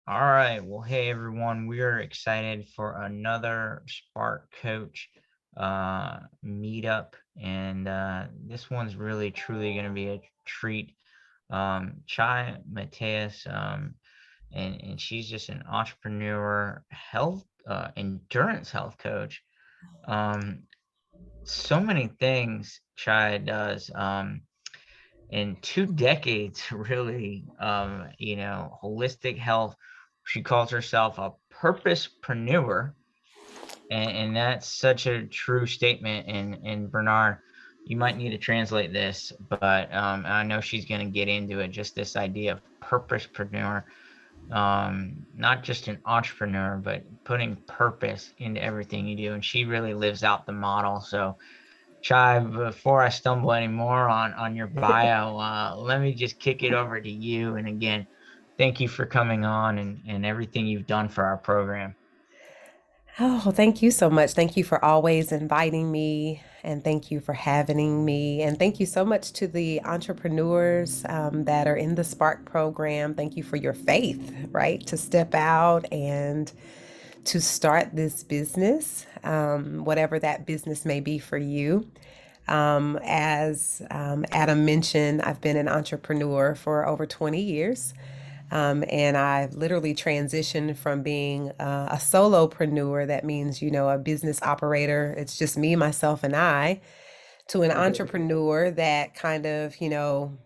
All right. Well, hey everyone, we are excited for another Spark Coach meetup, and this one's really truly going to be a treat. Chai Mateus, and she's just an entrepreneur, health, endurance health coach. Um, so many things Chai does. In 2 decades, really, holistic health. She calls herself a purposepreneur, and that's such a true statement. And Bernard, you might need to translate this, but I know she's going to get into it. Just this idea of purposepreneur, not just an entrepreneur, but putting purpose into everything you do. And she really lives out the model. So Chai, before I stumble any more on your bio, let me just kick it over to you. And again, thank you for coming on and everything you've done for our program. Oh, thank you so much. Thank you for always inviting me, and thank you for having me. And thank you so much to the entrepreneurs that are in the Spark program. Thank you for your faith, right? To step out and to start this business, whatever that business may be for you. As Adam mentioned, I've been an entrepreneur for over 20 years. And I've literally transitioned from being a solopreneur, that means, a business operator, it's just me, myself, and I, to an entrepreneur that kind of,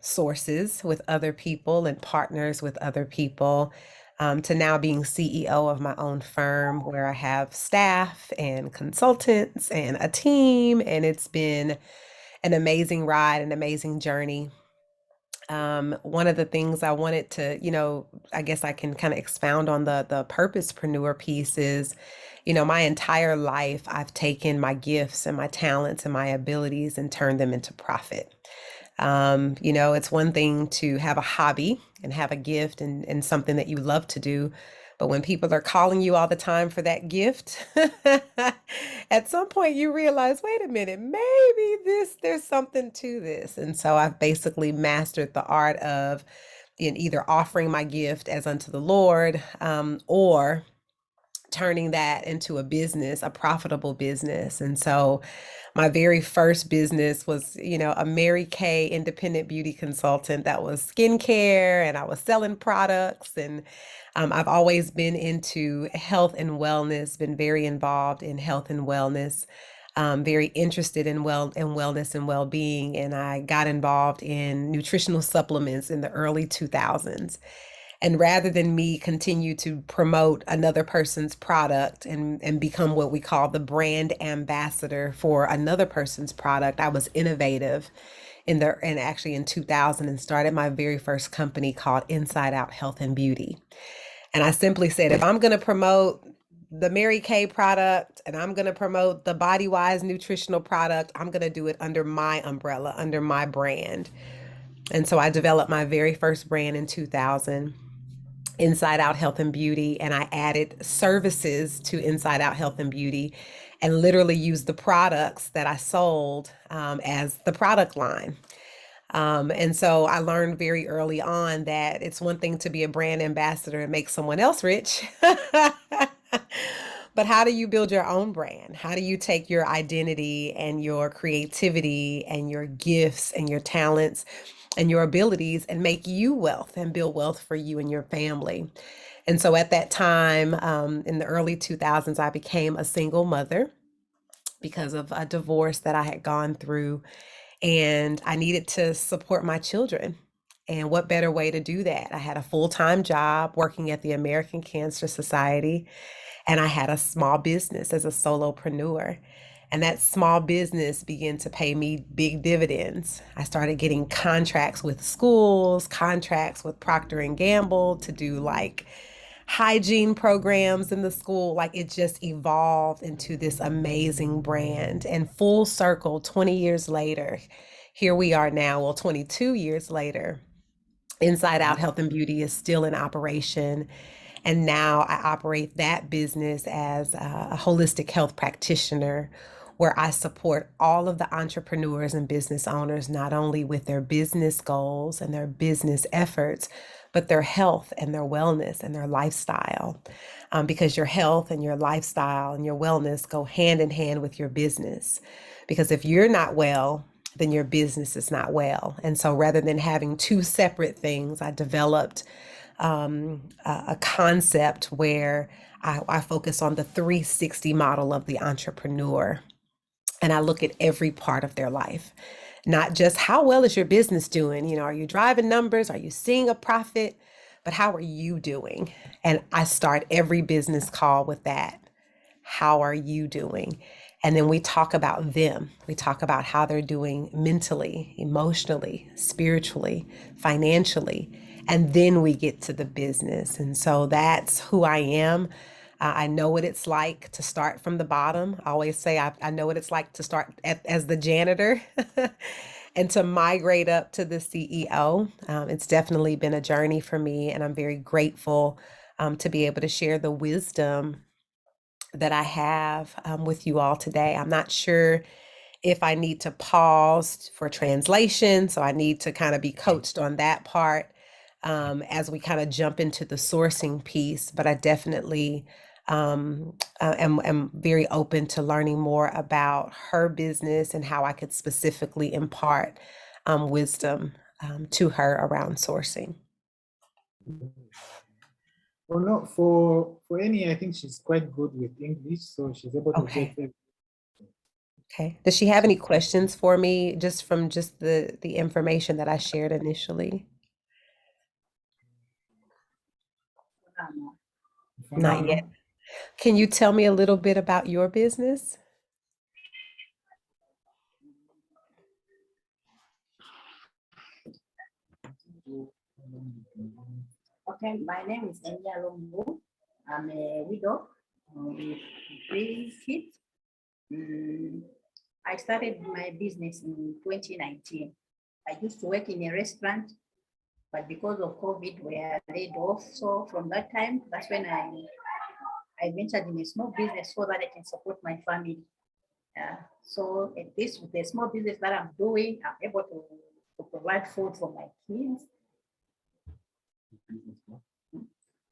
sources with other people and partners with other people, to now being CEO of my own firm where I have staff and consultants and a team. And it's been an amazing ride, an amazing journey. One of the things I wanted to, I guess I can kind of expound on the purposepreneur piece is, my entire life I've taken my gifts and my talents and my abilities and turned them into profit. It's one thing to have a hobby and have a gift and something that you love to do. But when people are calling you all the time for that gift, at some point you realize, wait a minute, maybe there's something to this. And so I've basically mastered the art of in either offering my gift as unto the Lord, or turning that into a business, a profitable business. And so my very first business was, a Mary Kay independent beauty consultant that was skincare, and I was selling products. And I've always been into health and wellness, been very involved in health and wellness. Very interested in wellness and well-being, and I got involved in nutritional supplements in the early 2000s. And rather than me continue to promote another person's product and become what we call the brand ambassador for another person's product, I was innovative and actually in 2000 and started my very first company called Inside Out Health and Beauty. And I simply said, if I'm going to promote the Mary Kay product and I'm going to promote the Body Wise nutritional product, I'm going to do it under my umbrella, under my brand. And so I developed my very first brand in 2000, Inside Out Health and Beauty, and I added services to Inside Out Health and Beauty and literally used the products that I sold as the product line. And so I learned very early on that it's one thing to be a brand ambassador and make someone else rich. But how do you build your own brand? How do you take your identity and your creativity and your gifts and your talents and your abilities and make you wealth and build wealth for you and your family? And so at that time, in the early 2000s, I became a single mother because of a divorce that I had gone through, and I needed to support my children. And what better way to do that? I had a full time job working at the American Cancer Society, and I had a small business as a solopreneur. And that small business began to pay me big dividends. I started getting contracts with schools, contracts with Procter and Gamble to do like hygiene programs in the school. Like it just evolved into this amazing brand. And full circle, 20 years later, here we are now, well, 22 years later, Inside Out Health and Beauty is still in operation. And now I operate that business as a holistic health practitioner, where I support all of the entrepreneurs and business owners, not only with their business goals and their business efforts, but their health and their wellness and their lifestyle. Because your health and your lifestyle and your wellness go hand in hand with your business. Because if you're not well, then your business is not well. And so rather than having two separate things, I developed a concept where I focus on the 360 model of the entrepreneur. And I look at every part of their life, not just how well is your business doing? Are you driving numbers? Are you seeing a profit? But how are you doing? And I start every business call with that. How are you doing? And then we talk about them. We talk about how they're doing mentally, emotionally, spiritually, financially. And then we get to the business. And so that's who I am. I know what it's like to start from the bottom. I always say I know what it's like to start as the janitor and to migrate up to the CEO. It's definitely been a journey for me, and I'm very grateful to be able to share the wisdom that I have with you all today. I'm not sure if I need to pause for translation, so I need to kind of be coached on that part as we kind of jump into the sourcing piece. But I definitely am very open to learning more about her business and how I could specifically impart wisdom to her around sourcing. Well, no, for Annie, I think she's quite good with English, so she's able to get Okay. it. Okay. Does she have any questions for me just from just the information that I shared initially? For now, Not yet. no? Can you tell me a little bit about your business? Okay, my name is Enya Lombo. I'm a widow with 3 kids. I started my business in 2019. I used to work in a restaurant, but because of COVID, we are laid off. So from that time, that's when I ventured in a small business so that I can support my family. So at this, with the small business that I'm doing, I'm able to provide food for my kids.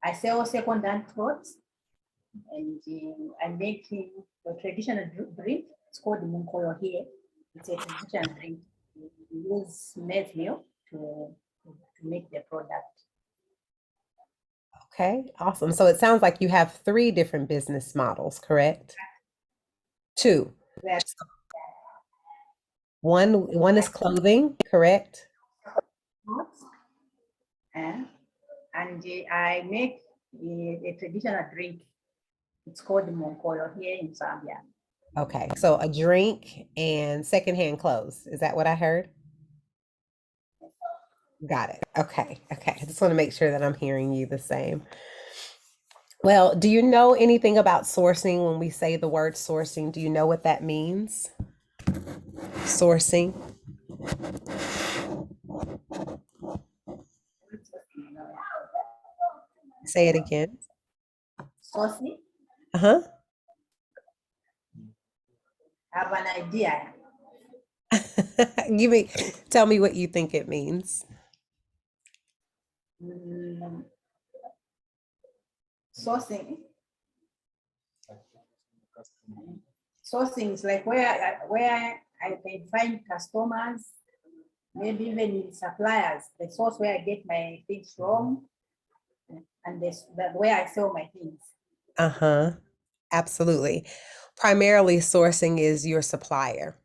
I sell second-hand clothes, and I'm making a traditional drink. It's called Munkoyo here. It's a traditional drink. We use maize meal to make the product. Okay, awesome. So it sounds like you have three different business models, correct? Two. That One is clothing, correct? and I make a traditional drink. It's called Munkoyo here in Zambia. Okay, so a drink and secondhand clothes. Is that what I heard? Got it. Okay, okay. I just want to make sure that I'm hearing you the same. Well, do you know anything about sourcing? When we say the word sourcing, do you know what that means? Sourcing. Say it again. Saucy, Uh-huh. I have an idea. Give me, tell me what you think it means. Mm, sourcing. Sourcing is like where I can find customers, maybe even suppliers, the source where I get my things from, and that where I sell my things. Uh-huh. Absolutely. Primarily, sourcing is your supplier.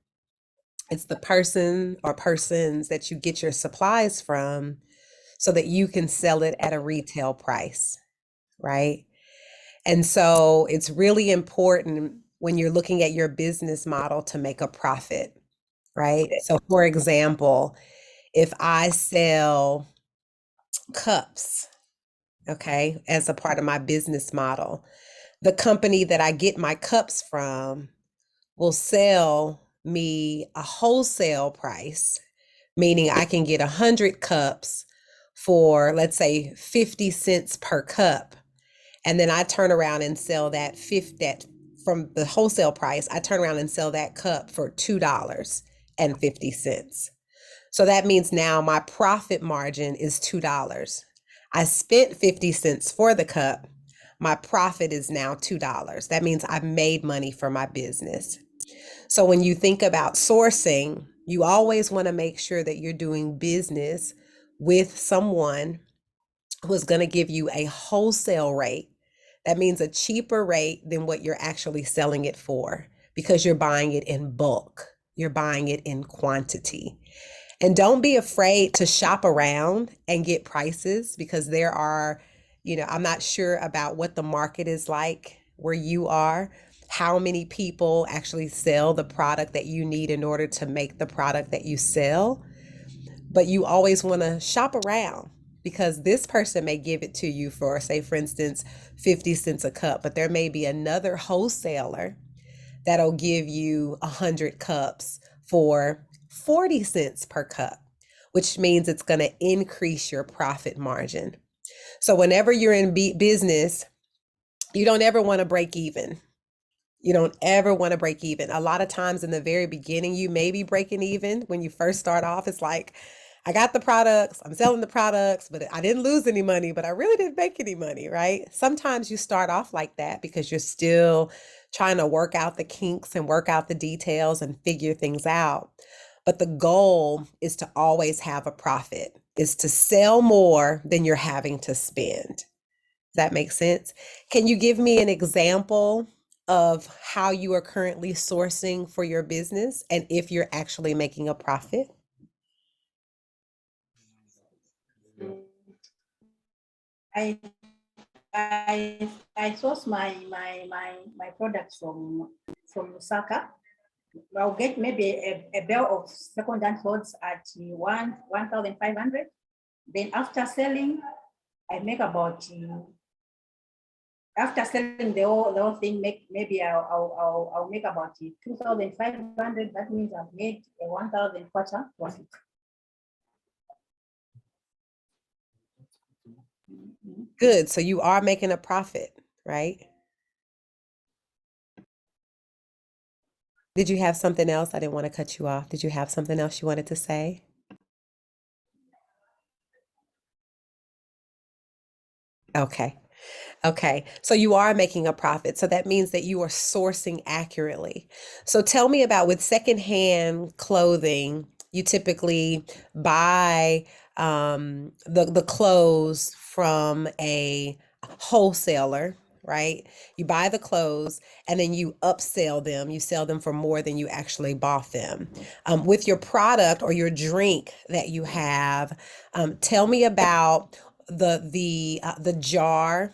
It's the person or persons that you get your supplies from so that you can sell it at a retail price, right? And so it's really important when you're looking at your business model to make a profit, right? So, for example, if I sell cups, okay, as a part of my business model, the company that I get my cups from will sell me a wholesale price, meaning I can get 100 cups for, let's say, 50 cents per cup. And then I turn around and sell that from the wholesale price, I turn around and sell that cup for $2.50. So that means now my profit margin is $2. I spent 50 cents for the cup. My profit is now $2. That means I've made money for my business. So when you think about sourcing, you always want to make sure that you're doing business with someone who is going to give you a wholesale rate. That means a cheaper rate than what you're actually selling it for because you're buying it in bulk. You're buying it in quantity. And don't be afraid to shop around and get prices because there are, I'm not sure about what the market is like where you are, how many people actually sell the product that you need in order to make the product that you sell. But you always want to shop around because this person may give it to you for, say, for instance, 50 cents a cup, but there may be another wholesaler that'll give you 100 cups for 40 cents per cup, which means it's going to increase your profit margin. So whenever you're in business, you don't ever want to break even. You don't ever want to break even. A lot of times in the very beginning, you may be breaking even. When you first start off, it's like, I got the products, I'm selling the products, but I didn't lose any money, but I really didn't make any money, right? Sometimes you start off like that because you're still trying to work out the kinks and work out the details and figure things out. But the goal is to always have a profit, is to sell more than you're having to spend. Does that make sense? Can you give me an example of how you are currently sourcing for your business and if you're actually making a profit? I I source my products from Lusaka. I'll get maybe a bale of second-hand clothes at 1,500. Then after selling, I make about after selling the whole thing, maybe I'll make about 2,500. That means I've made a 1,000 quarter profit. Good. So you are making a profit, right? Did you have something else? I didn't want to cut you off. Did you have something else you wanted to say? Okay. Okay. So you are making a profit. So that means that you are sourcing accurately. So tell me about with secondhand clothing, you typically buy the clothes from a wholesaler, right? You buy the clothes and then you upsell them. You sell them for more than you actually bought them. With your product or your drink that you have, tell me about the jar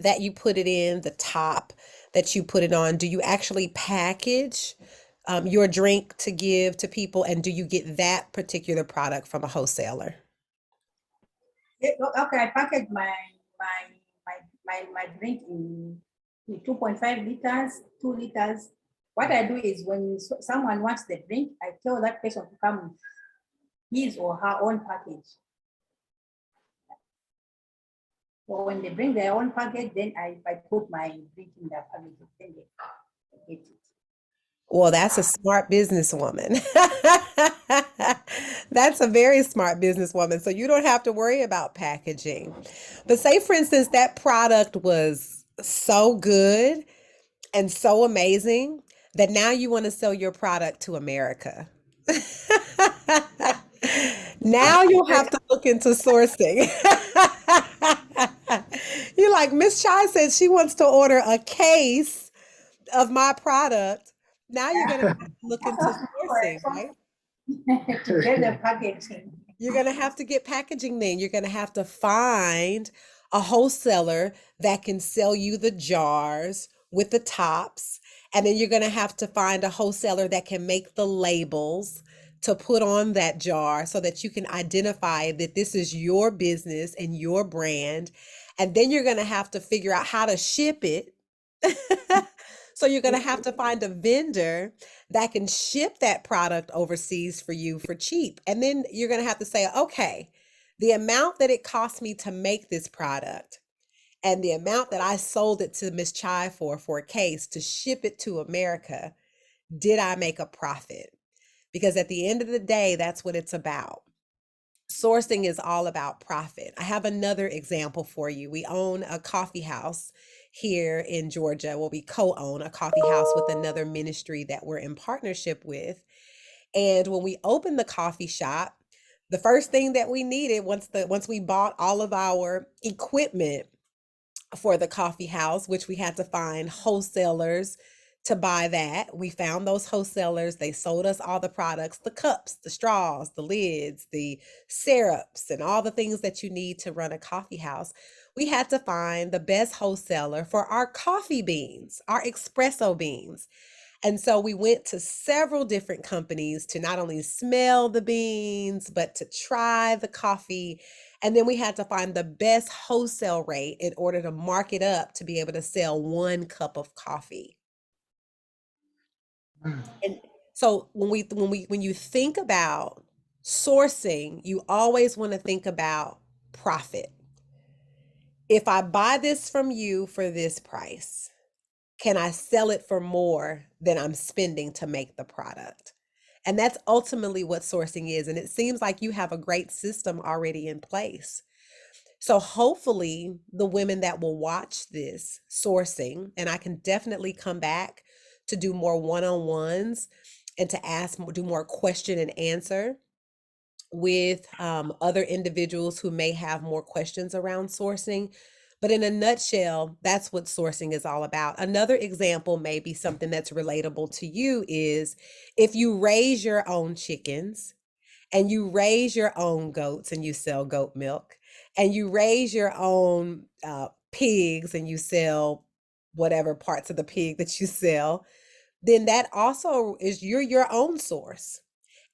that you put it in, the top that you put it on. Do you actually package your drink to give to people, and do you get that particular product from a wholesaler? Okay, I package my my drink in 2.5 liters, 2 liters. What I do is when someone wants the drink, I tell that person to come with his or her own package. So when they bring their own package, then I put my drink in the package, then they get it. Well, that's a smart businesswoman. That's a very smart businesswoman. So you don't have to worry about packaging. But say, for instance, that product was so good and so amazing that now you want to sell your product to America. Now you'll have to look into sourcing. You're like, Miss Chai said she wants to order a case of my product. Now you're going to have to look into sourcing, right? To get the packaging. You're going to have to get packaging then. You're going to have to find a wholesaler that can sell you the jars with the tops. And then you're going to have to find a wholesaler that can make the labels to put on that jar so that you can identify that this is your business and your brand. And then you're going to have to figure out how to ship it. So you're going to have to find a vendor that can ship that product overseas for you for cheap. And then you're going to have to say, okay, the amount that it cost me to make this product and the amount that I sold it to Miss Chai for a case to ship it to America, did I make a profit? Because at the end of the day, that's what it's about. sourcing is all about profit. I have another example for you. We own a coffee house here in Georgia. Well, we co-own a coffee house with another ministry that we're in partnership with. And when we opened the coffee shop, the first thing that we needed once we bought all of our equipment for the coffee house, which we had to find wholesalers to buy that. We found those wholesalers. They sold us all the products, the cups, the straws, the lids, the syrups, and all the things that you need to run a coffee house. We had to find the best wholesaler for our coffee beans, our espresso beans. And so we went to several different companies to not only smell the beans, but to try the coffee. And then we had to find the best wholesale rate in order to mark it up to be able to sell 1 cup of coffee. Mm. And so when you think about sourcing, you always want to think about profit. If I buy this from you for this price, can I sell it for more than I'm spending to make the product? And that's ultimately what sourcing is. And it seems like you have a great system already in place. So hopefully, the women that will watch this sourcing, and I can definitely come back to do more one on ones and to do more question and answer with other individuals who may have more questions around sourcing. But in a nutshell, that's what sourcing is all about. Another example, may be something that's relatable to you, is if you raise your own chickens and you raise your own goats and you sell goat milk, and you raise your own pigs and you sell whatever parts of the pig that you sell, then that also is you're your own source.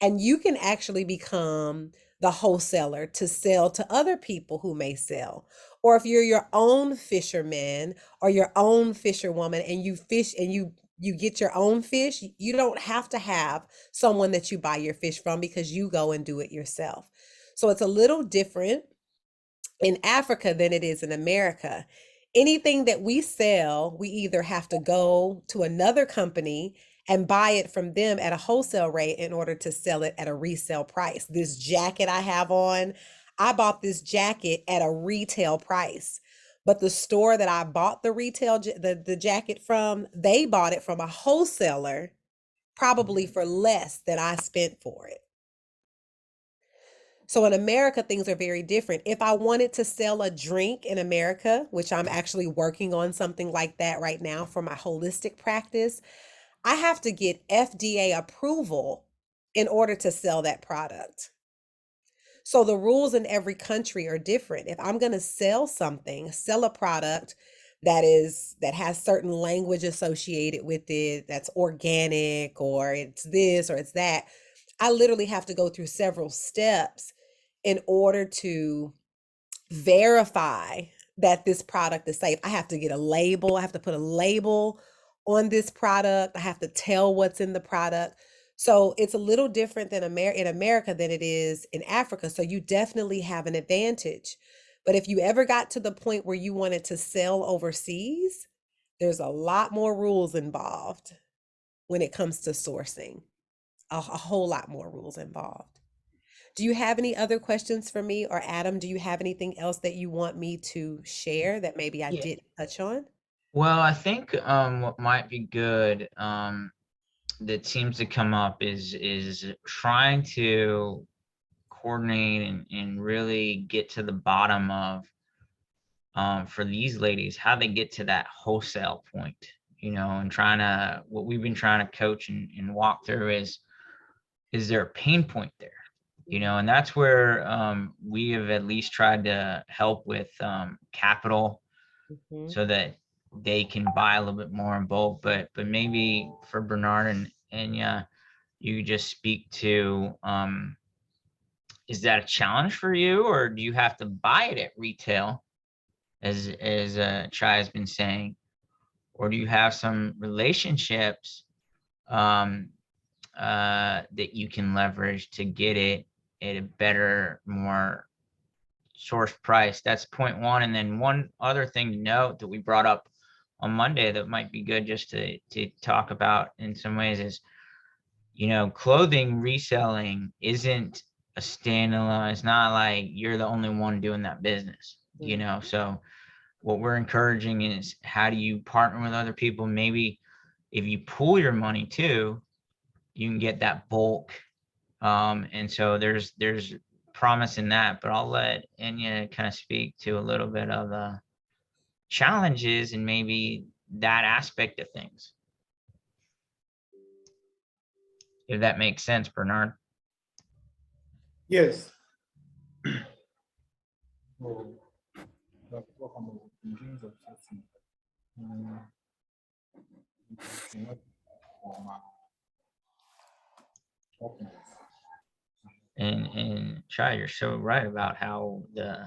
And you can actually become the wholesaler to sell to other people who may sell. Or if you're your own fisherman or your own fisherwoman and you fish and you get your own fish, you don't have to have someone that you buy your fish from because you go and do it yourself. So it's a little different in Africa than it is in America. Anything that we sell, we either have to go to another company and buy it from them at a wholesale rate in order to sell it at a resale price. This jacket I have on, I bought this jacket at a retail price. But the store that I bought the jacket from, they bought it from a wholesaler probably for less than I spent for it. So in America, things are very different. If I wanted to sell a drink in America, which I'm actually working on something like that right now for my holistic practice, I have to get FDA approval in order to sell that product. So the rules in every country are different. If I'm going to sell something, sell a product that has certain language associated with it, that's organic or it's this or it's that, I literally have to go through several steps in order to verify that this product is safe. I have to get a label. I have to put a label on this product. I have to tell what's in the product. So it's a little different than in America than it is in Africa. So you definitely have an advantage. But if you ever got to the point where you wanted to sell overseas, there's a lot more rules involved when it comes to sourcing. A whole lot more rules involved. Do you have any other questions for me, or Adam, do you have anything else that you want me to share that maybe I Yeah. didn't touch on? Well, I think what might be good that seems to come up is trying to coordinate and really get to the bottom of for these ladies how they get to that wholesale point, and trying to what we've been trying to coach and walk through is there a pain point there, and that's where we have at least tried to help with capital Mhm. so that they can buy a little bit more in bulk. But maybe for Bernard and yeah, you just speak to is that a challenge for you, or do you have to buy it at retail, as Chai has been saying, or do you have some relationships um, that you can leverage to get it at a better, more source price? That's point one. And then one other thing to note that we brought up on Monday that might be good just to talk about in some ways is, clothing reselling isn't a standalone. It's not like you're the only one doing that business, you know. So what we're encouraging is, how do you partner with other people? Maybe if you pool your money too, you can get that bulk. And so there's promise in that. But I'll let Enya kind of speak to a little bit of the challenges and maybe that aspect of things, if that makes sense, Bernard. Yes. So, talk about in terms of setting, you cannot optimize. And Chai, you're so right about how the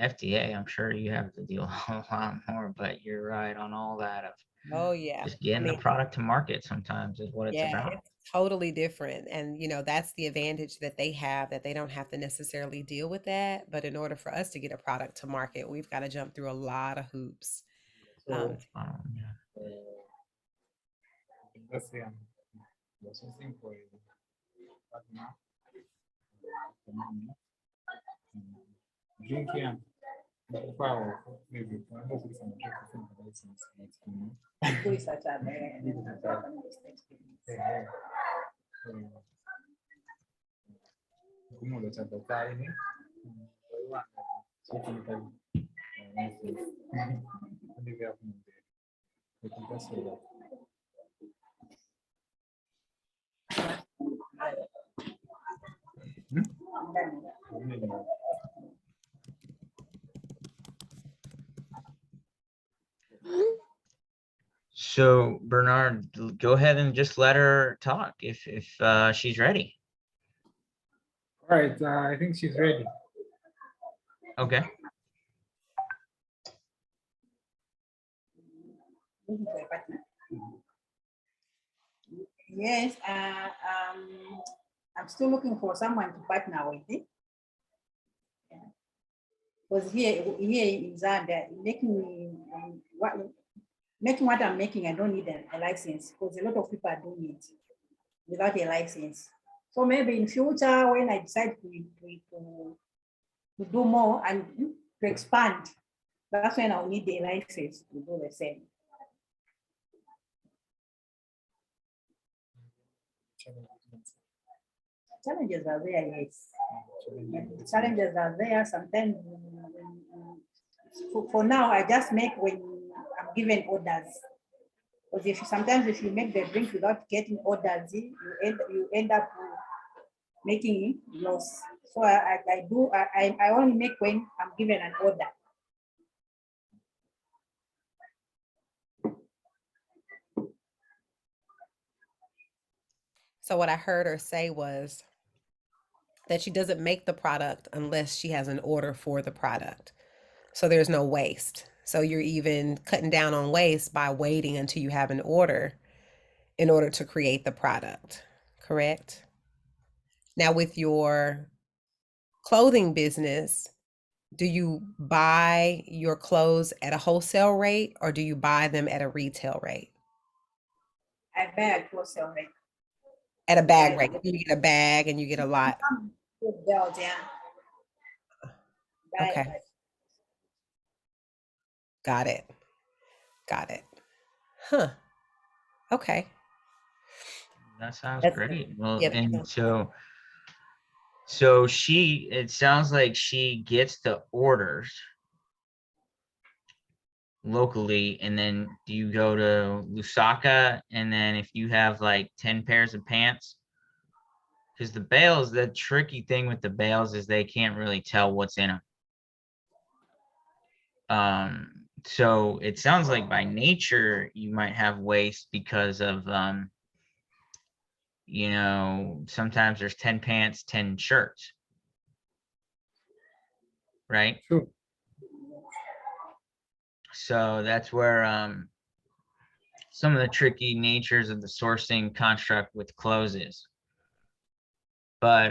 FDA, I'm sure you have to deal a lot more, but you're right on all that of Oh yeah. just I getting the mean, product to market sometimes is what it's yeah, about. it's totally different. And that's the advantage that they have, that they don't have to necessarily deal with that. But in order for us to get a product to market, we've got to jump through a lot of hoops. So, Yeah. let's say I'm sourcing for a partner, for money, drinking and power, maybe I'm not with some different license, but Who is such a yeah. Kumulo cha babae, so technically, only we have no there. We can just say that. Maybe not. So Bernard, go ahead and just let her talk if she's ready. All right, I think she's ready. Okay. looking for a partner. Yes, I'm still looking for someone to partner with. Because here in Zambia, making what I'm making, I don't need a license, because a lot of people are doing it without a license. So maybe in future, when I decide to do more and to expand, that's when I'll need a license to do the same. Challenges are there, yes. Challenges are there. Sometimes, for now, I just make when I'm given orders. Because sometimes if you make the drink without getting orders, you end up making loss. So I only make when I'm given an order. So what I heard her say was that she doesn't make the product unless she has an order for the product. So there's no waste. So you're even cutting down on waste by waiting until you have an order in order to create the product. Correct? Now, with your clothing business, do you buy your clothes at a wholesale rate or do you buy them at a retail rate? I buy a wholesale rate. At a bag rate. You get a bag and you get a lot. Belt, yeah. Okay. Got it. Got it. Huh. Okay. That sounds That's great. Well, yeah. and so it sounds like she gets the orders locally, and then do you go to Lusaka, and then if you have like 10 pairs of pants, because the bales, the tricky thing with the bales is they can't really tell what's in them. So it sounds like by nature you might have waste because of sometimes there's 10 pants, 10 shirts, right? True. So that's where some of the tricky natures of the sourcing construct with clothes is. But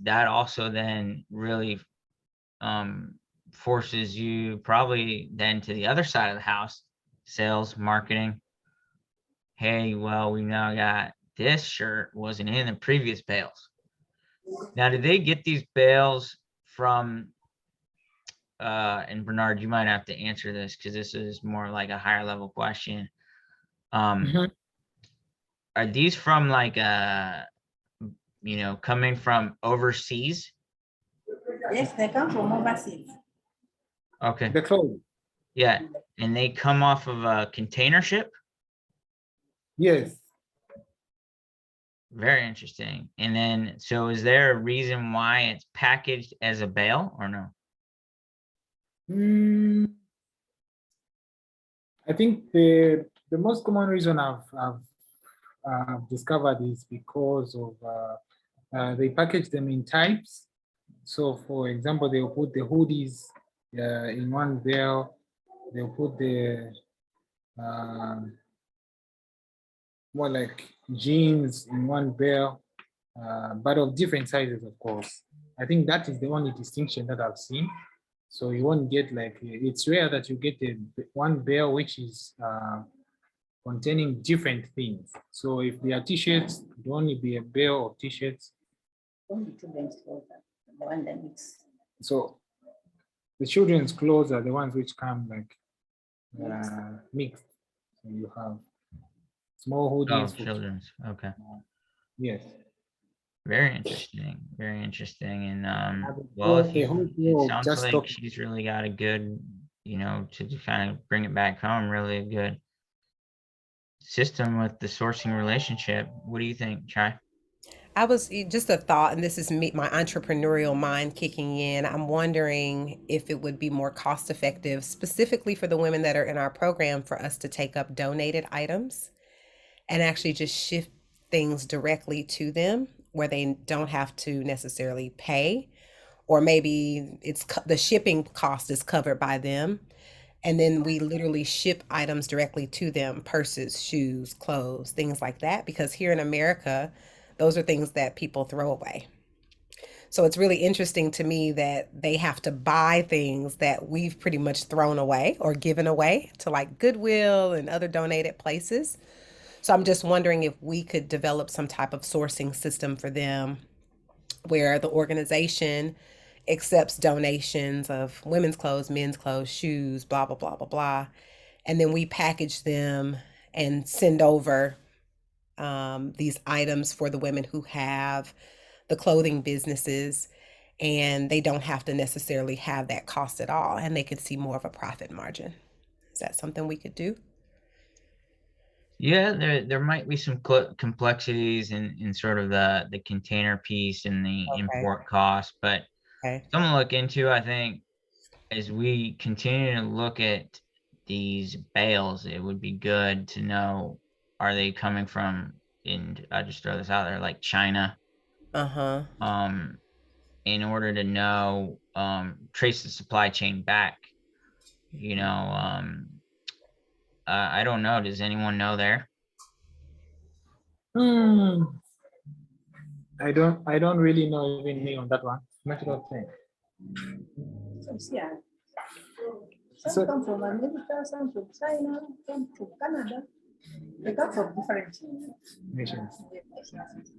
that also then really forces you probably then to the other side of the house, sales, marketing. Hey, well, we now got this shirt wasn't in the previous bales. Now, do they get these bales from, and Bernard, you might have to answer this because this is more like a higher level question. Mhm. Are these from like, coming from overseas? Yes, they come from overseas. Okay. The clothes. Yeah. And they come off of a container ship? Yes. Very interesting. And then, so is there a reason why it's packaged as a bale or no? Mm, I think the most common reason I've discovered is because of they package them in types. So, for example, they'll put the hoodies in one bale. They'll put the um, more like jeans in one bale, but of different sizes, of course. I think that is the only distinction that I've seen. So you won't get like, it's rare that you get one bale which is containing different things. So if they are t-shirts, it will only be a bale of t-shirts. Only children's clothes, the one that mix. So the children's clothes are the ones which come like mixed. So you have small Oh, hoodies for children's. Okay. yes. Very interesting. Very interesting. And Have well, if a you, whole it deal of sounds just like stock. she's really got a good, to kind of bring it back home, really a good system with the sourcing relationship. What do you think, Chai? I was just a thought, and this is me, my entrepreneurial mind kicking in. I'm wondering if it would be more cost effective, specifically for the women that are in our program, for us to take up donated items and actually just shift things directly to them where they don't have to necessarily pay, or maybe the shipping cost is covered by them. And then we literally ship items directly to them: purses, shoes, clothes, things like that. Because here in America, those are things that people throw away. So it's really interesting to me that they have to buy things that we've pretty much thrown away or given away to like Goodwill and other donated places. So I'm just wondering if we could develop some type of sourcing system for them where the organization accepts donations of women's clothes, men's clothes, shoes, blah, blah, blah, blah, blah. And then we package them and send over these items for the women who have the clothing businesses, and they don't have to necessarily have that cost at all, and they can see more of a profit margin. Is that something we could do? Yeah, there might be some complexities in sort of the container piece and the Okay. import cost, but Okay. something to look into, I think, as we continue to look at these bales, it would be good to know, are they coming from, and I just throw this out there, like China, Uh-huh. um, in order to know, trace the supply chain back, you know, I don't know. Does anyone know there? Hmm. I don't really know even me on that one. Not sure thing. So, yeah. Some So come from America, some from China, some from Canada. They come from different nations. nations.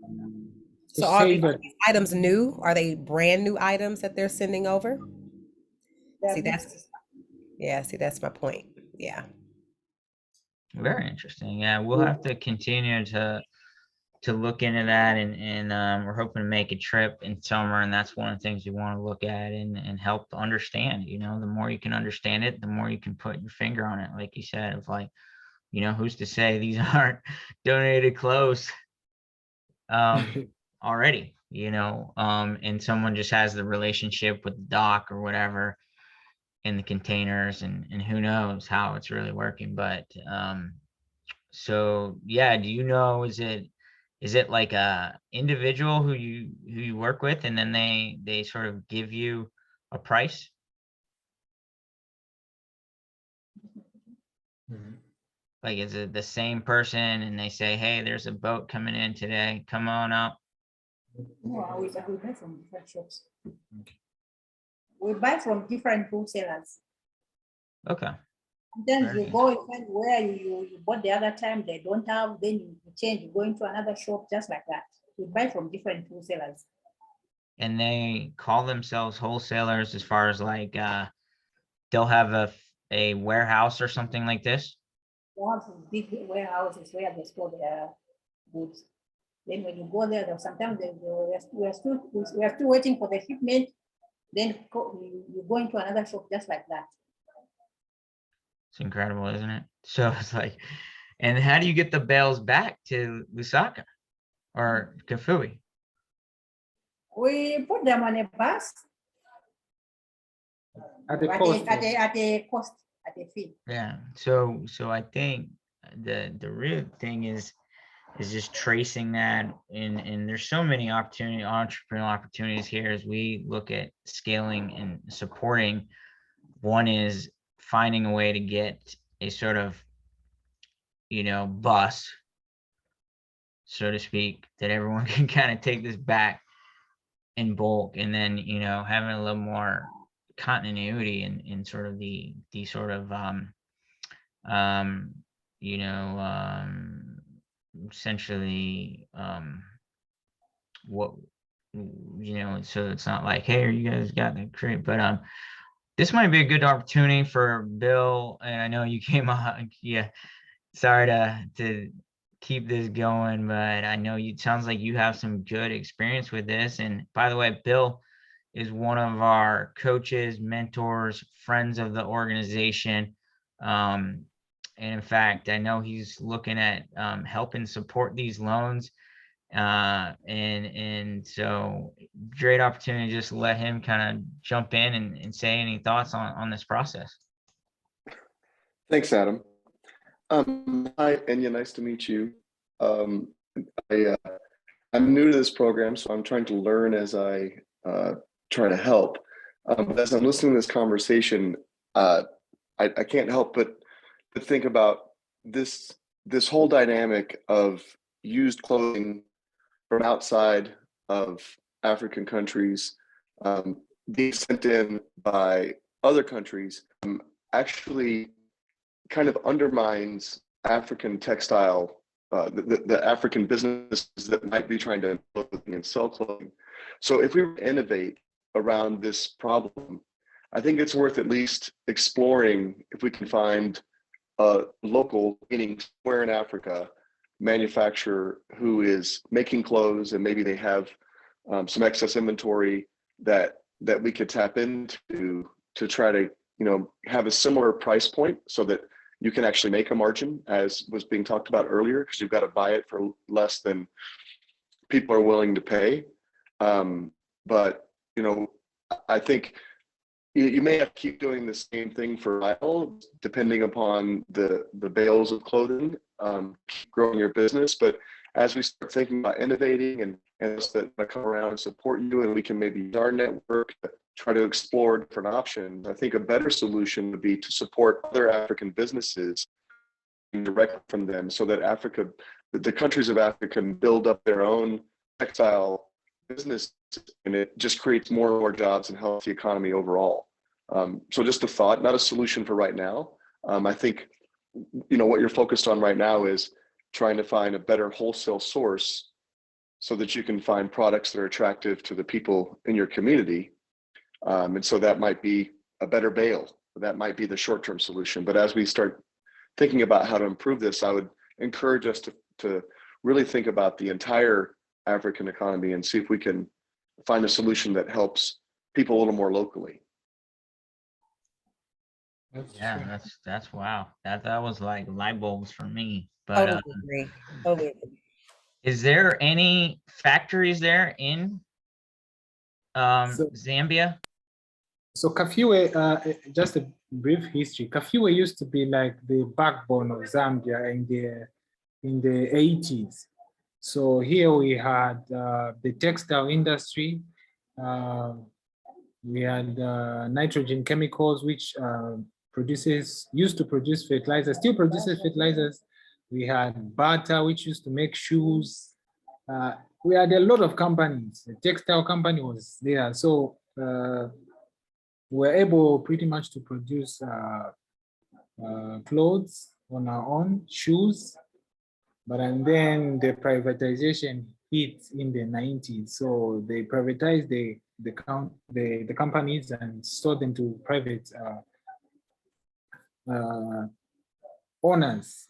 To So say are that these items new? Are they brand new items that they're sending over? They See, are mixed. that's my point. Yeah. Very interesting. Yeah, we'll have to continue to look into that, and we're hoping to make a trip in summer, and that's one of the things we want to look at and help understand. The more you can understand it, the more you can put your finger on it, like you said, of like, who's to say these aren't donated clothes already, and someone just has the relationship with the dock or whatever in the containers, and who knows how it's really working. But so yeah, do you know, is it like a individual who you work with, and then they sort of give you a price? Mhm. Like, is it the same person and they say, hey, there's a boat coming in today, come on up? No, we buy from different shops. We buy from different wholesalers. Okay. Then Very you go and find where you bought the other time, they don't have, then you change, you go into another shop, just like that. We buy from different wholesalers. and they call themselves wholesalers as far as like they'll have a warehouse or something like this. They have big warehouses where they store their goods. Then when you go there, sometimes we are still waiting for the shipment. Then you go into another shop just like that. It's incredible, isn't it? So it's like, and how do you get the bales back to Lusaka or Kafui? We put them on a bus At the at cost. a cost, at a fee. Yeah. So I think the real thing is just tracing that, and there's so many entrepreneurial opportunities here as we look at scaling and supporting. One is finding a way to get a sort of, bus, so to speak, that everyone can kind of take this back in bulk, and then having a little more continuity in sort of the sort of um you know essentially what so it's not like, hey, you guys got to create, but this might be a good opportunity for Bill, and I know you came on. Yeah, sorry to keep this going, but I know it sounds like you have some good experience with this. And by the way, Bill is one of our coaches, mentors, friends of the organization. And in fact, I know he's looking at helping support these loans. And so great opportunity to just let him kind of jump in and say any thoughts on this process. Thanks, Adam. Hi, Enya, nice to meet you. I'm new to this program, so I'm trying to learn as I try to help. But as I'm listening to this conversation, I can't help but think about this whole dynamic of used clothing from outside of African countries being sent in by other countries actually kind of undermines African textile, the African businesses that might be trying to clothing and sell clothing. So if we innovate around this problem, I think it's worth at least exploring if we can find a local, meaning somewhere in Africa, manufacturer who is making clothes, and maybe they have some excess inventory that we could tap into to try to have a similar price point so that you can actually make a margin, as was being talked about earlier, because you've got to buy it for less than people are willing to pay. But I think you may have to keep doing the same thing for a while, depending upon the bales of clothing, keep growing your business. But as we start thinking about innovating and that come around and support you, and we can maybe use our network to try to explore different options, I think a better solution would be to support other African businesses directly from them, so that the countries of Africa can build up their own textile business, and it just creates more and more jobs and helps the economy overall. So just a thought, not a solution for right now. I think what you're focused on right now is trying to find a better wholesale source so that you can find products that are attractive to the people in your community. And so that might be a better bale. That might be the short-term solution. But as we start thinking about how to improve this, I would encourage us to really think about the entire African economy and see if we can find a solution that helps people a little more locally. Yeah, that's wow. That was like light bulbs for me. But Totally agree. Totally agree. is there any factories there in Zambia? So Kafue, just a brief history. Kafue used to be like the backbone of Zambia in the 80s. So here we had the textile industry. We had nitrogen chemicals, which used to produce fertilizers, still produces fertilizers. We had Bata, which used to make shoes. We had a lot of companies. The textile company was there. So we're able pretty much to produce clothes on our own, shoes. But and then the privatization hit in the 90s. So they privatized the companies and sold them to private uh, owners,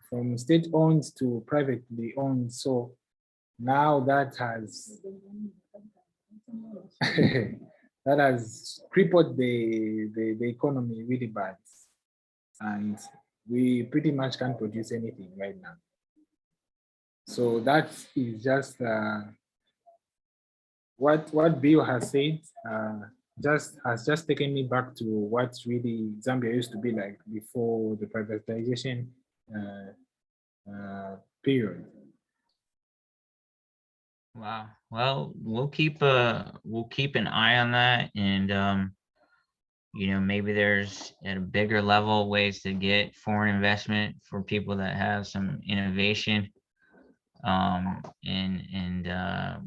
from state owned to privately owned. So now that has that has crippled the economy really bad, and we pretty much can't produce anything right now. So that is just what Bill has said. Just has just taken me back to what really Zambia used to be like before the privatization uh, period. Wow. Well, we'll keep an eye on that, and maybe there's at a bigger level ways to get foreign investment for people that have some innovation. And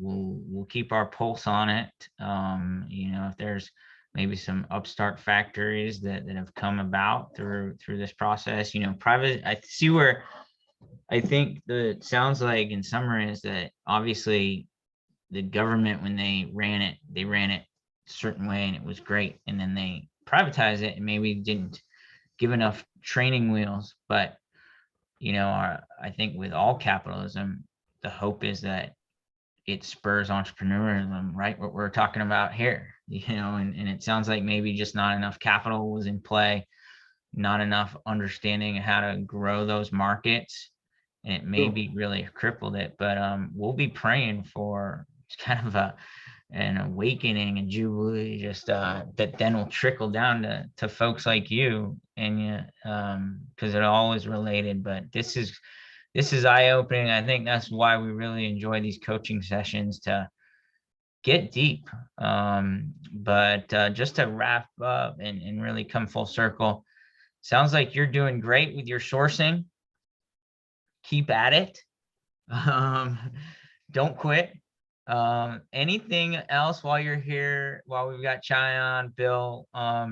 we'll keep our pulse on it. If there's maybe some upstart factories that have come about through this process, private. I see where I think the sounds like in summary is that obviously the government, when they ran it a certain way and it was great, and then they privatized it and maybe didn't give enough training wheels. But I think with all capitalism, the hope is that it spurs entrepreneurialism, right? What we're talking about here, and it sounds like maybe just not enough capital was in play, not enough understanding how to grow those markets, and it maybe really crippled it. But we'll be praying for kind of an awakening and jubilee, just that then will trickle down to folks like you, and because it all is related. But this is eye-opening. I think that's why we really enjoy these coaching sessions, to get deep. But just to wrap up and really come full circle, sounds like you're doing great with your sourcing. Keep at it. um, don't quit. Anything else while you're here, while we've got Chai on, Bill,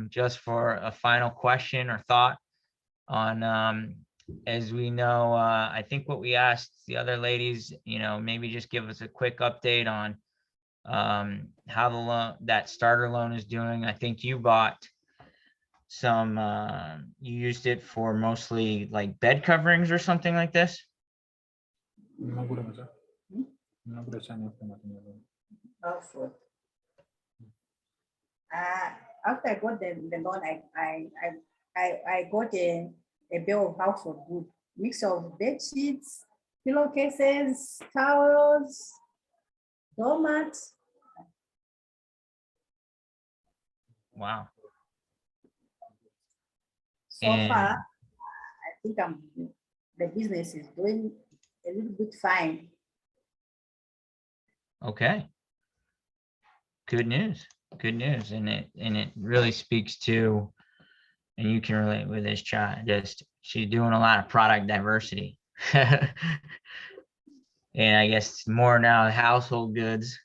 just for a final question or thought on, as we know, I think what we asked the other ladies, maybe just give us a quick update on how the loan, that starter loan, is doing. I think you bought some, you used it for mostly like bed coverings or something like this. Also, after I got the loan, I got a bill of household goods, mix of bed sheets, pillowcases, towels, doormats. Wow. So far, I think the business is doing a little bit fine. Okay. Good news. Good news. And it really speaks to, and you can relate with this child, just she's doing a lot of product diversity. And I guess more now household goods.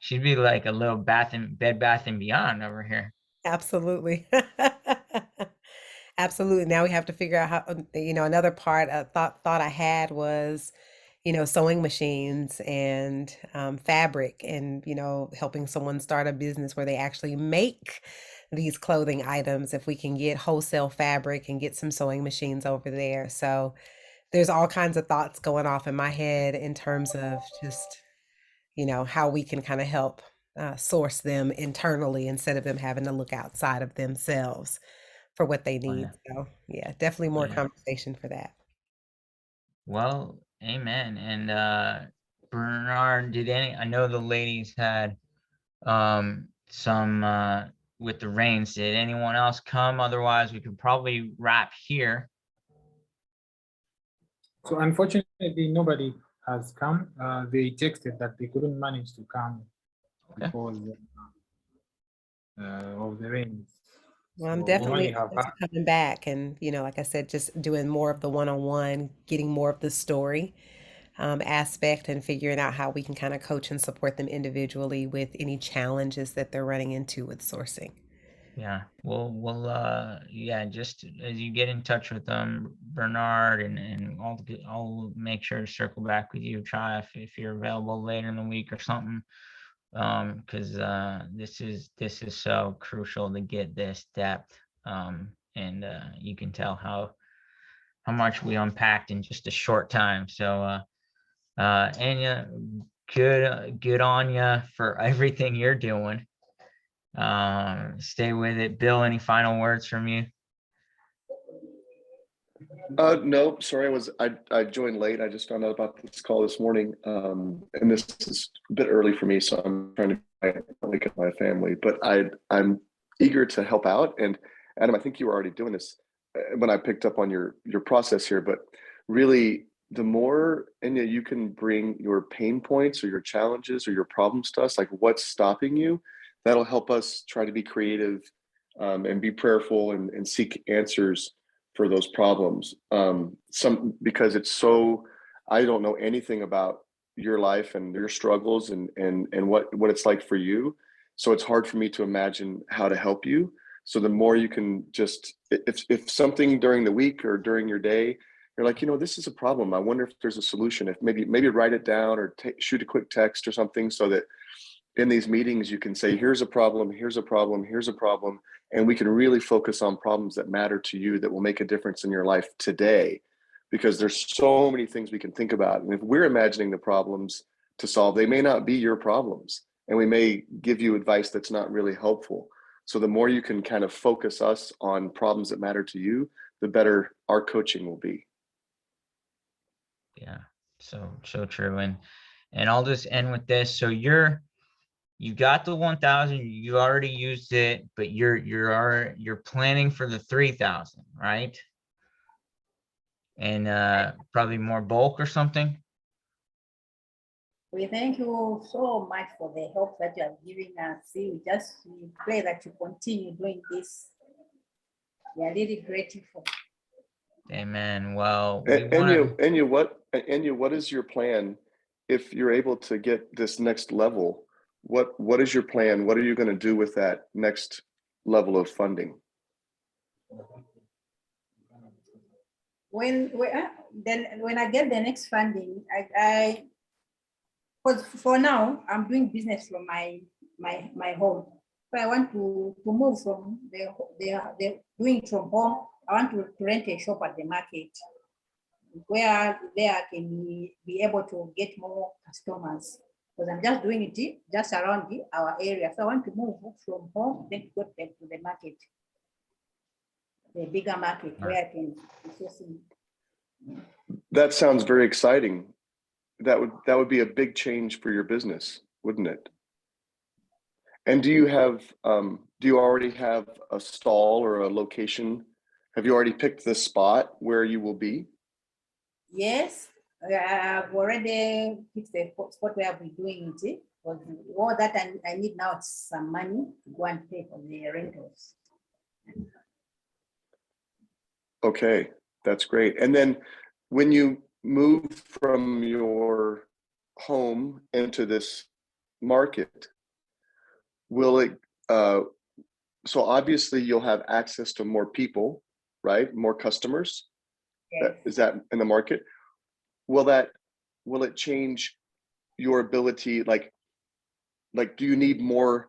She'd be like a little Bed Bath and Beyond over here. Absolutely. Absolutely. Now we have to figure out how, another part, thought I had was, sewing machines and fabric, and, helping someone start a business where they actually make these clothing items, if we can get wholesale fabric and get some sewing machines over there. So there's all kinds of thoughts going off in my head in terms of just, how we can kind of help source them internally instead of them having to look outside of themselves for what they Oh, need. yeah. So yeah, definitely Oh, more yeah. conversation for that. Well, amen. And Bernard, I know the ladies had some with the rains. Did anyone else come? Otherwise, we could probably wrap here. So unfortunately, nobody has come. They texted that they couldn't manage to come Okay. because of the rains. Well, I'm So we only definitely have open to coming back, and like I said, just doing more of the one-on-one, getting more of the story aspect, and figuring out how we can kind of coach and support them individually with any challenges that they're running into with sourcing. Yeah, we'll yeah, just as you get in touch with Bernard, and I'll make sure to circle back with you, try if you're available later in the week or something. Because this is so crucial to get this depth. And you can tell how much we unpacked in just a short time. So Anya, good on you for everything you're doing. Stay with it. Bill, any final words from you? No, sorry, I joined late. I just found out about this call this morning. And this is a bit early for me, so I'm trying to wake up my family. But I'm eager to help out. And Adam, I think you were already doing this when I picked up on your process here. But really, the more Enya, you can bring your pain points or your challenges or your problems to us, like what's stopping you, that'll help us try to be creative, and be prayerful, and seek answers for those problems. Because it's so, I don't know anything about your life and your struggles, and what it's like for you. So it's hard for me to imagine how to help you. So the more you can just, if something during the week or during your day, you're like, this is a problem. I wonder if there's a solution. If maybe write it down or shoot a quick text or something, so that in these meetings you can say, here's a problem, here's a problem, here's a problem, and we can really focus on problems that matter to you, that will make a difference in your life today. Because there's so many things we can think about, and if we're imagining the problems to solve, they may not be your problems, and we may give you advice that's not really helpful. So the more you can kind of focus us on problems that matter to you, the better our coaching will be. Yeah, so true. And I'll just end with this. So you got the 1,000, you already used it, but you're planning for the 3,000, right? And probably more bulk or something. We thank you so much for the help that you are giving us. We pray that you continue doing this. We are really grateful. Amen. Well, we And want to. Enya, what is your plan if you're able to get this next level? What is your plan? What are you going to do with that next level of funding? When I get the next funding, because for now I'm doing business from my home. So I want to move from the doing it from home. I want to rent a shop at the market, where there I can be able to get more customers, because I'm just doing it just around our area. So I want to move from home, then go to the market, the bigger market, where I can be sourcing. That sounds very exciting. That would be a big change for your business, wouldn't it? And do you already have a stall or a location? Have you already picked the spot where you will be? Yes, I've already fixed the spot where I'll be doing it. But all that I need now is some money to go and pay for the rentals. Okay, that's great. And then when you move from your home into this market, will it, so obviously you'll have access to more people, right? More customers. Yes. Is that in the market? Will it change your ability? Like, do you need more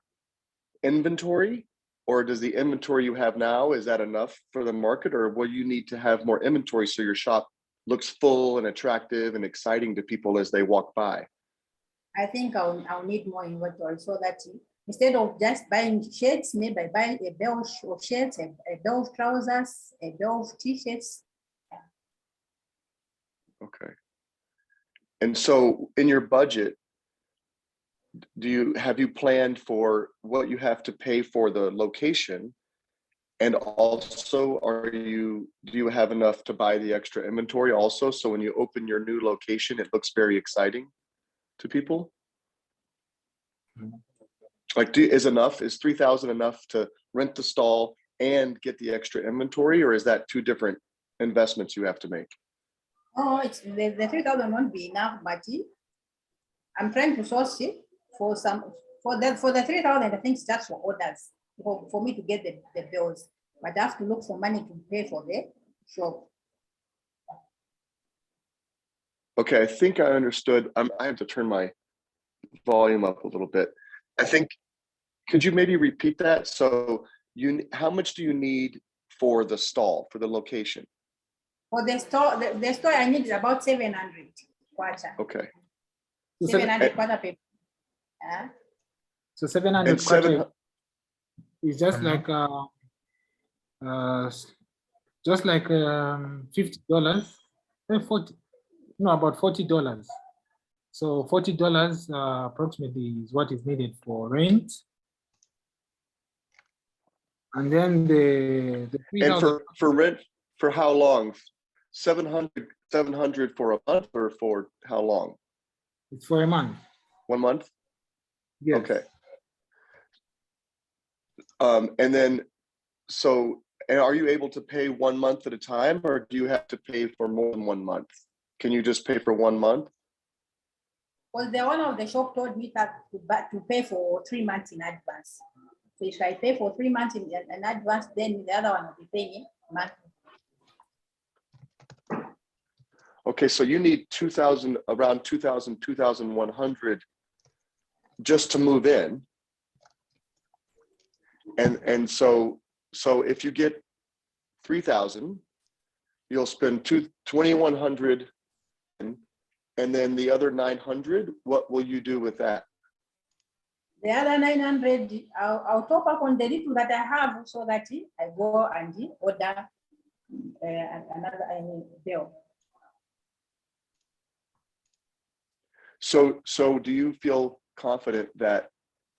inventory, or does the inventory you have now, is that enough for the market, or will you need to have more inventory so your shop looks full and attractive and exciting to people as they walk by? I think I'll need more inventory, so that instead of just buying shirts, maybe I buy a bale of shirts, a bale of trousers, a bale of t-shirts. Okay. And so in your budget, have you planned for what you have to pay for the location? And also, do you have enough to buy the extra inventory also? So when you open your new location, it looks very exciting to people? Like, is 3,000 enough to rent the stall and get the extra inventory, or is that two different investments you have to make? Oh, it's the 3,000 won't be enough, but I'm trying to source it for the 3,000. I think it's just for orders. for me to get the bills. But I have to look for money to pay for the shop. Okay, I think I understood. I have to turn my volume up a little bit. I think, could you maybe repeat that? So how much do you need for the stall, for the location? For the store, the store I need is about 700 kwacha. Okay. 700 kwacha per. So 700 And kwacha is just Mhm. like $50, 40, no, about $40. So $40 approximately is what is needed for rent. And then the And 3,000 for rent, for how long? 700 for a month, or for how long? it's for a month. 1 month? Yes. Okay. And then, and are you able to pay 1 month at a time, or do you have to pay for more than 1 month? Can you just pay for 1 month? Well, the owner of the shop told me that to pay for 3 months in advance. So if I pay for 3 months in advance, then the other one will be paying monthly. Okay, so you need 2,000, around 2,000, 2,100 just to move in. And so if you get 3,000, you'll spend 2,100, and then the other 900, what will you do with that? The other 900, I'll top up on the little that I have, so that I go and order another bill. So do you feel confident that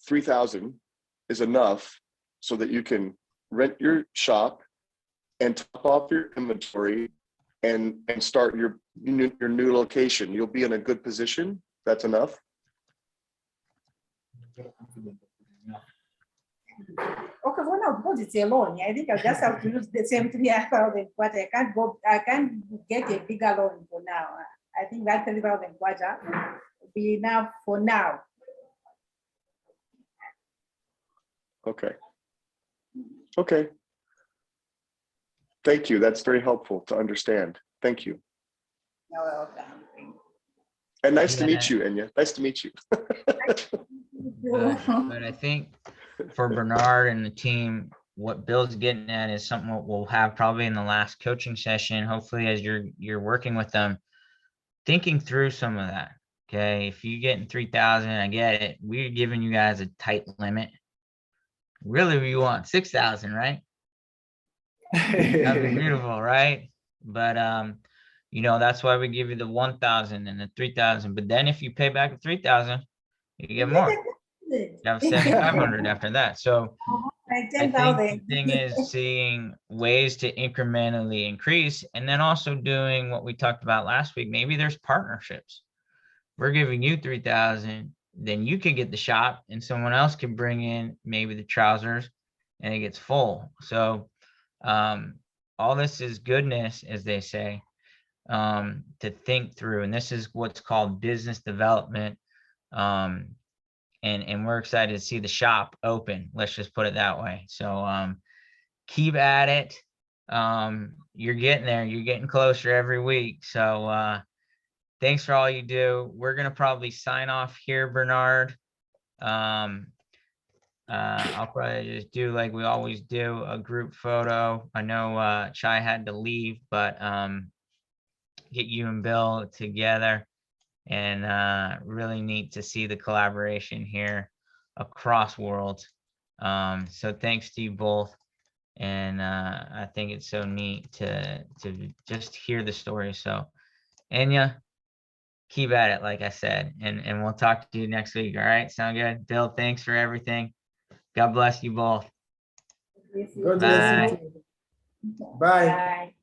3,000 is enough so that you can rent your shop and top off your inventory and start your new location? You'll be in a good position. That's enough. Okay, well now, because it's a loan, I think I just have to use the same 3,000 kwacha. I can't get a bigger loan for now. I think that 3,000 kwacha will be enough for now. Okay. Okay. Thank you. That's very helpful to understand. Thank you. You're welcome. And nice to meet Yeah. you, Enya. Nice to meet you. But I think for Bernard and the team, what Bill's getting at is something what we'll have probably in the last coaching session. Hopefully, as you're working with them, thinking through some of that. Okay, if you getting 3,000, I get it. We're giving you guys a tight limit. Really, we want 6,000, right? That'd be beautiful, right? But that's why we give you the 1,000 and the 3,000. But then if you pay back the 3,000, you get more. You have 7,500 after that. So Like I think the 10,000. thing is seeing ways to incrementally increase, and then also doing what we talked about last week. Maybe there's partnerships. We're giving you 3,000, then you can get the shop, and someone else can bring in maybe the trousers, and it gets full. So all this is goodness, as they say, to think through, and this is what's called business development. And we're excited to see the shop open. Let's just put it that way. So keep at it. You're getting there. You're getting closer every week. So thanks for all you do. We're gonna probably sign off here, Bernard. I'll probably just do like we always do, a group photo. I know Chai had to leave, but get you and Bill together. And really neat to see the collaboration here across worlds. So thanks to you both. And I think it's so neat to just hear the story. So Enya, keep at it, like I said, and we'll talk to you next week. All right, sound good? Bill, thanks for everything. God bless you both. God bless Bye. you too. Bye. Bye.